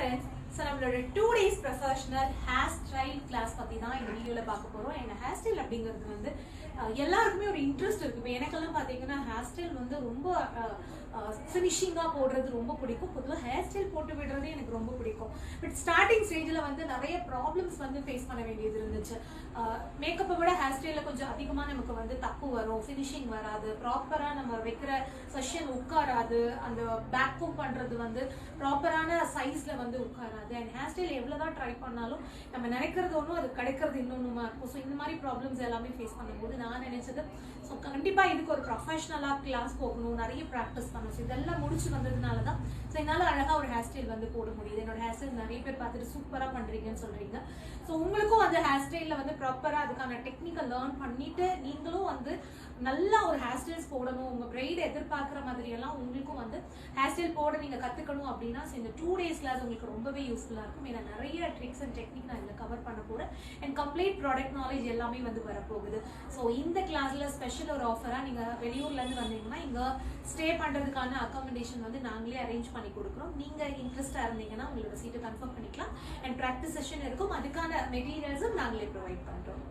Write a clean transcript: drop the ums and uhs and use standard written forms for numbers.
friends, so நம்மளோட 2 days professional hair style class பத்தி தான் இந்த வீடியோல பார்க்க போறோம். and hair style அப்படிங்கிறது வந்து எல்லாருக்குமே ஒரு இன்ட்ரெஸ்ட் இருக்கு. இப்போ எனக்கெல்லாம் பாத்தீங்கன்னா ஹேர் ஸ்டைல் வந்து ரொம்ப ஃபினிஷிங்கா போடுறது ரொம்ப பிடிக்கும். பொதுவாக ஹேர் ஸ்டைல் போட்டு விடுறதே எனக்கு ரொம்ப பிடிக்கும். பட் ஸ்டார்டிங் ஸ்டேஜ்ல வந்து நிறைய ப்ராப்ளம்ஸ் வந்து ஃபேஸ் பண்ண வேண்டியது இருந்துச்சு. மேக்கப்பை விட ஹேர் ஸ்டைல கொஞ்சம் அதிகமா நமக்கு வந்து தப்பு வரும், ஃபினிஷிங் வராது, ப்ராப்பரா நம்ம வைக்கிற செஷன் உட்காராது, அந்த பேக்கும் பண்றது வந்து ப்ராப்பரான சைஸ்ல வந்து உட்காராது. அண்ட் ஹேர் ஸ்டைல் எவ்வளவுதான் ட்ரை பண்ணாலும் நம்ம நினைக்கிறது ஒன்றும் அது கிடைக்கிறது இன்னொன்னுமா இருக்கும். ஸோ இந்த மாதிரி ப்ராப்ளம்ஸ் எல்லாமே ஃபேஸ் பண்ணும்போது நான் நினைச்சது ஸோ கண்டிப்பா இதுக்கு ஒரு ப்ரொஃபஷனலா கிளாஸ் போகணும், நிறைய ப்ராக்டிஸ் பண்ணணும். ஸோ இதெல்லாம் முடிச்சு வந்ததுனால தான் ஸோ என்னால் அழகா ஒரு ஹேர் ஸ்டைல் வந்து போட முடியுது. என்னோட ஹேர் ஸ்டைல் நிறைய பேர் பார்த்துட்டு சூப்பரா பண்றீங்கன்னு சொல்றீங்க. ஸோ உங்களுக்கும் அந்த ஹேர் ஸ்டைல்ல வந்து ப்ராப்பரா அதுக்கான டெக்னிக்கை லேர்ன் பண்ணிட்டு நீங்களும் வந்து நல்லா ஒரு ஹேர் ஸ்டைல்ஸ் போடணும், உங்க பிரைட் எதிர்பார்க்குற மாதிரி எல்லாம் உங்களுக்கும் வந்து ஹேர் ஸ்டைல் போட நீங்க கத்துக்கணும் அப்படின்னா இந்த 2 days கிளாஸ் உங்களுக்கு ரொம்பவே யூஸ்ஃபுல்லா இருக்கும். ஏன்னா நிறைய ட்ரிக்ஸ் அண்ட் டெக்னிக் நான் இதில் கவர் பண்ண போறேன். அண்ட் கம்ப்ளீட் ப்ராடக்ட் நாலேஜ் எல்லாமே வந்து வரப்போகுது. ஸோ இந்த கிளாஸ்ல ஸ்பெஷல் ஒரு ஆஃபரா நீங்க வெளியூர்ல இருந்து வந்தீங்கன்னா இங்க ஸ்டே பண்றதுக்கான அகாமடேஷன் வந்து நாங்களே அரேஞ்ச் பண்ணி கொடுக்குறோம். நீங்க இன்ட்ரெஸ்டா இருந்தீங்கன்னா உங்களோட சீட்டை கன்ஃபார்ம் பண்ணிக்கலாம். அண்ட் ப்ராக்டிஸ் செஷன் இருக்கும், அதுக்கான மெட்டீரியல்ஸும் நாங்களே ப்ரொவைட் பண்றோம்.